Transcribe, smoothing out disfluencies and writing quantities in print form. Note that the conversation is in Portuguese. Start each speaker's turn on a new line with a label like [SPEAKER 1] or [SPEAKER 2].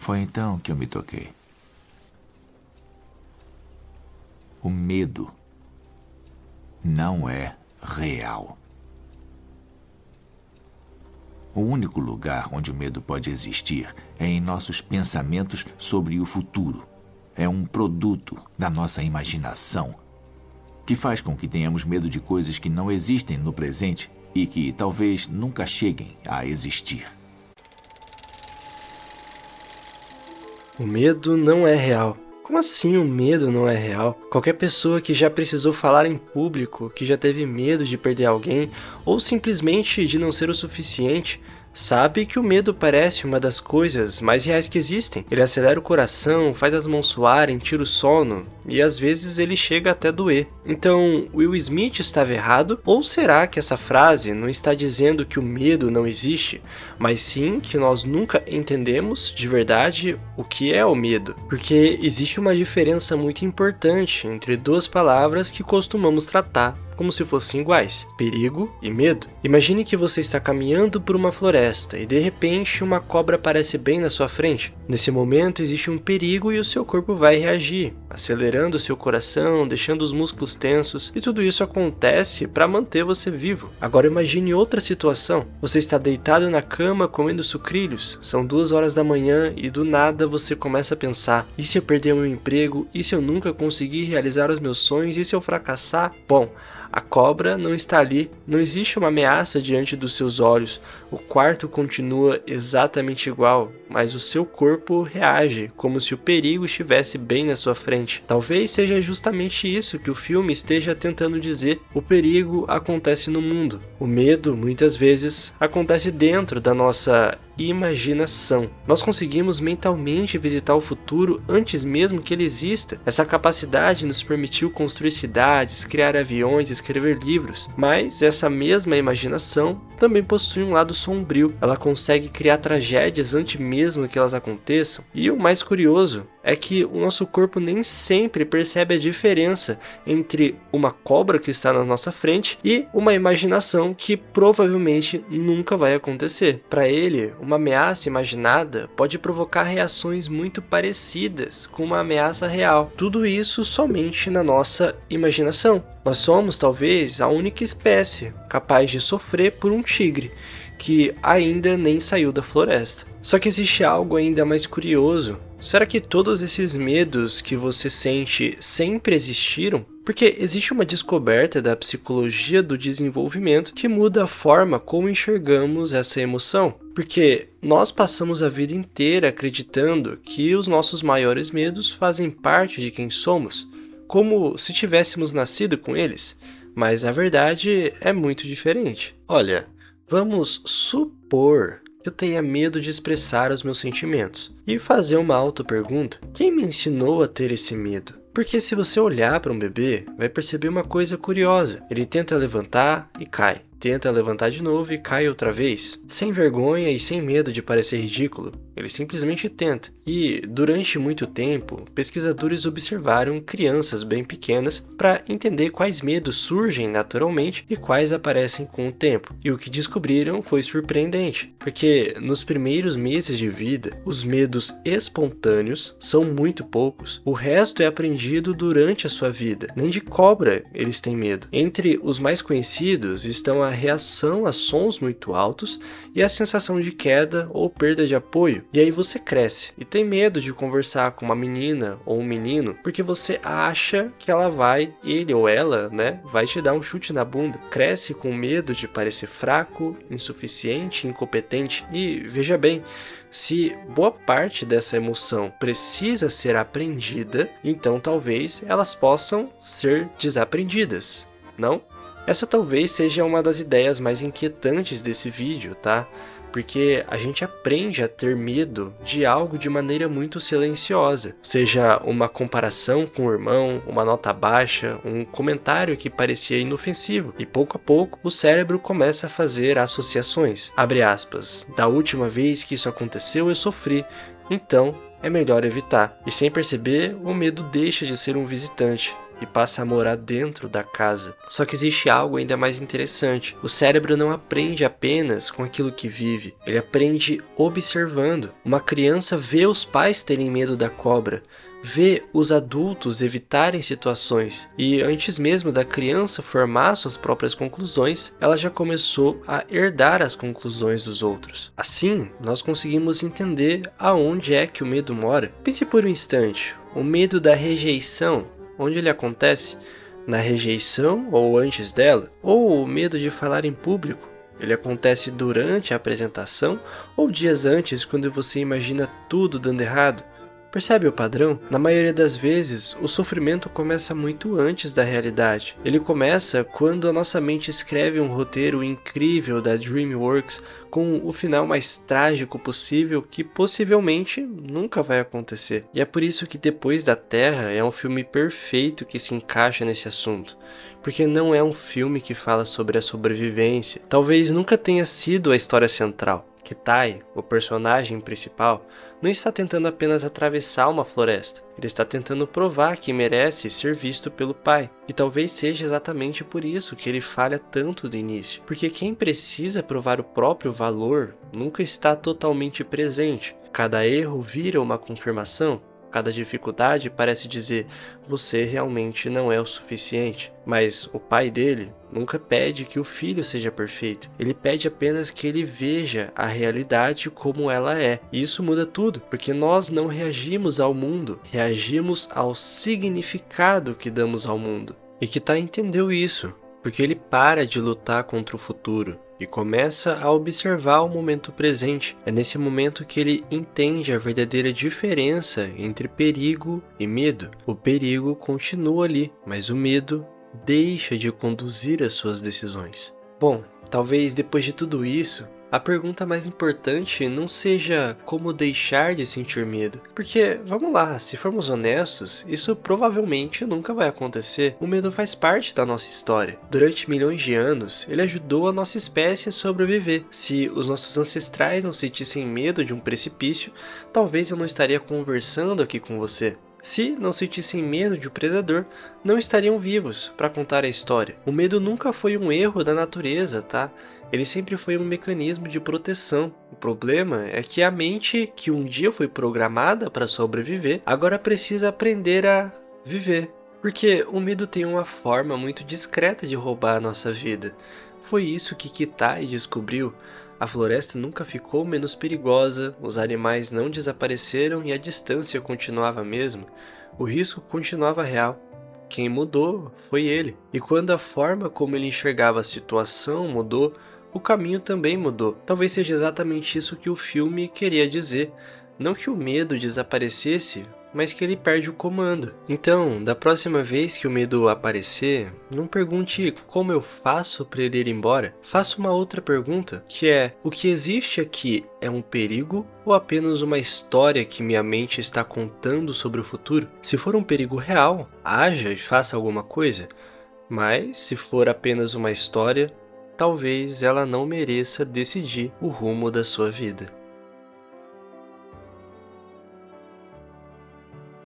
[SPEAKER 1] Foi então que eu me toquei. O medo não é real. O único lugar onde o medo pode existir é em nossos pensamentos sobre o futuro. É um produto da nossa imaginação, que faz com que tenhamos medo de coisas que não existem no presente e que talvez nunca cheguem a existir.
[SPEAKER 2] O medo não é real. Como assim o medo não é real? Qualquer pessoa que já precisou falar em público, que já teve medo de perder alguém, ou simplesmente de não ser o suficiente, sabe que o medo parece uma das coisas mais reais que existem. Ele acelera o coração, faz as mãos suarem, tira o sono, e às vezes ele chega até doer. Então, Will Smith estava errado? Ou será que essa frase não está dizendo que o medo não existe, mas sim que nós nunca entendemos de verdade o que é o medo? Porque existe uma diferença muito importante entre duas palavras que costumamos tratar como se fossem iguais: perigo e medo. Imagine que você está caminhando por uma floresta e de repente uma cobra aparece bem na sua frente. Nesse momento existe um perigo e o seu corpo vai reagir, acelerando o seu coração, deixando os músculos tensos, e tudo isso acontece para manter você vivo. Agora imagine outra situação. Você está deitado na cama comendo sucrilhos, são 2 horas da manhã e do nada você começa a pensar: e se eu perder meu emprego? E se eu nunca conseguir realizar os meus sonhos? E se eu fracassar? Bom, a cobra não está ali, não existe uma ameaça diante dos seus olhos, o quarto continua exatamente igual, mas o seu corpo reage, como se o perigo estivesse bem na sua frente. Talvez seja justamente isso que o filme esteja tentando dizer: o perigo acontece no mundo, o medo, muitas vezes, acontece dentro da nossa imaginação. Nós conseguimos mentalmente visitar o futuro antes mesmo que ele exista. Essa capacidade nos permitiu construir cidades, criar aviões, escrever livros, mas essa mesma imaginação também possui um lado sombrio. Ela consegue criar tragédias antes mesmo que elas aconteçam. E o mais curioso é que o nosso corpo nem sempre percebe a diferença entre uma cobra que está na nossa frente e uma imaginação que provavelmente nunca vai acontecer. Para ele, uma ameaça imaginada pode provocar reações muito parecidas com uma ameaça real. Tudo isso somente na nossa imaginação. Nós somos talvez a única espécie capaz de sofrer por um tigre que ainda nem saiu da floresta. Só que existe algo ainda mais curioso. Será que todos esses medos que você sente sempre existiram? Porque existe uma descoberta da psicologia do desenvolvimento que muda a forma como enxergamos essa emoção. Porque nós passamos a vida inteira acreditando que os nossos maiores medos fazem parte de quem somos, como se tivéssemos nascido com eles. Mas a verdade é muito diferente. Olha, vamos supor que eu tenha medo de expressar os meus sentimentos e fazer uma auto-pergunta: quem me ensinou a ter esse medo? Porque se você olhar para um bebê, vai perceber uma coisa curiosa: ele tenta levantar e cai, tenta levantar de novo e cai outra vez, sem vergonha e sem medo de parecer ridículo. Ele simplesmente tenta. E, durante muito tempo, pesquisadores observaram crianças bem pequenas para entender quais medos surgem naturalmente e quais aparecem com o tempo. E o que descobriram foi surpreendente, porque nos primeiros meses de vida, os medos espontâneos são muito poucos. O resto é aprendido durante a sua vida. Nem de cobra eles têm medo. Entre os mais conhecidos estão a reação a sons muito altos e a sensação de queda ou perda de apoio. E aí você cresce e tem medo de conversar com uma menina ou um menino porque você acha que ele ou ela, vai te dar um chute na bunda. Cresce com medo de parecer fraco, insuficiente, incompetente. E veja bem, se boa parte dessa emoção precisa ser aprendida, então talvez elas possam ser desaprendidas, não? Essa talvez seja uma das ideias mais inquietantes desse vídeo, tá? Porque a gente aprende a ter medo de algo de maneira muito silenciosa. Seja uma comparação com o irmão, uma nota baixa, um comentário que parecia inofensivo. E pouco a pouco o cérebro começa a fazer associações. Abre aspas. Da última vez que isso aconteceu eu sofri. Então é melhor evitar. E sem perceber, o medo deixa de ser um visitante. e passa a morar dentro da casa. Só que existe algo ainda mais interessante. O cérebro não aprende apenas com aquilo que vive, ele aprende observando. Uma criança vê os pais terem medo da cobra, vê os adultos evitarem situações, e antes mesmo da criança formar suas próprias conclusões, ela já começou a herdar as conclusões dos outros. Assim, nós conseguimos entender aonde é que o medo mora. Pense por um instante, o medo da rejeição, onde ele acontece? Na rejeição ou antes dela? Ou o medo de falar em público? Ele acontece durante a apresentação ou dias antes, quando você imagina tudo dando errado? Percebe o padrão? Na maioria das vezes, o sofrimento começa muito antes da realidade. Ele começa quando a nossa mente escreve um roteiro incrível da DreamWorks com o final mais trágico possível que possivelmente nunca vai acontecer. E é por isso que Depois da Terra é um filme perfeito que se encaixa nesse assunto. Porque não é um filme que fala sobre a sobrevivência. Talvez nunca tenha sido a história central. Kitai, o personagem principal, não está tentando apenas atravessar uma floresta. Ele está tentando provar que merece ser visto pelo pai. E talvez seja exatamente por isso que ele falha tanto no início. Porque quem precisa provar o próprio valor nunca está totalmente presente. Cada erro vira uma confirmação. Cada dificuldade parece dizer, você realmente não é o suficiente. Mas o pai dele nunca pede que o filho seja perfeito. Ele pede apenas que ele veja a realidade como ela é. E isso muda tudo, porque nós não reagimos ao mundo, reagimos ao significado que damos ao mundo. E Kitai entendeu isso, porque ele para de lutar contra o futuro e começa a observar o momento presente. É nesse momento que ele entende a verdadeira diferença entre perigo e medo. O perigo continua ali, mas o medo deixa de conduzir as suas decisões. Bom, talvez depois de tudo isso, a pergunta mais importante não seja como deixar de sentir medo. Porque, vamos lá, se formos honestos, isso provavelmente nunca vai acontecer. O medo faz parte da nossa história. Durante milhões de anos, ele ajudou a nossa espécie a sobreviver. Se os nossos ancestrais não sentissem medo de um precipício, talvez eu não estaria conversando aqui com você. Se não sentissem medo de um predador, não estariam vivos para contar a história. O medo nunca foi um erro da natureza, tá? Ele sempre foi um mecanismo de proteção. O problema é que a mente, que um dia foi programada para sobreviver, agora precisa aprender a viver. Porque o medo tem uma forma muito discreta de roubar a nossa vida. Foi isso que Kitai descobriu. A floresta nunca ficou menos perigosa, os animais não desapareceram e a distância continuava a mesma. O risco continuava real. Quem mudou foi ele. E quando a forma como ele enxergava a situação mudou, o caminho também mudou. Talvez seja exatamente isso que o filme queria dizer. Não que o medo desaparecesse, mas que ele perde o comando. Então, da próxima vez que o medo aparecer, não pergunte como eu faço para ele ir embora. Faça uma outra pergunta, que é: o que existe aqui é um perigo ou apenas uma história que minha mente está contando sobre o futuro? Se for um perigo real, haja e faça alguma coisa. Mas, se for apenas uma história, talvez ela não mereça decidir o rumo da sua vida.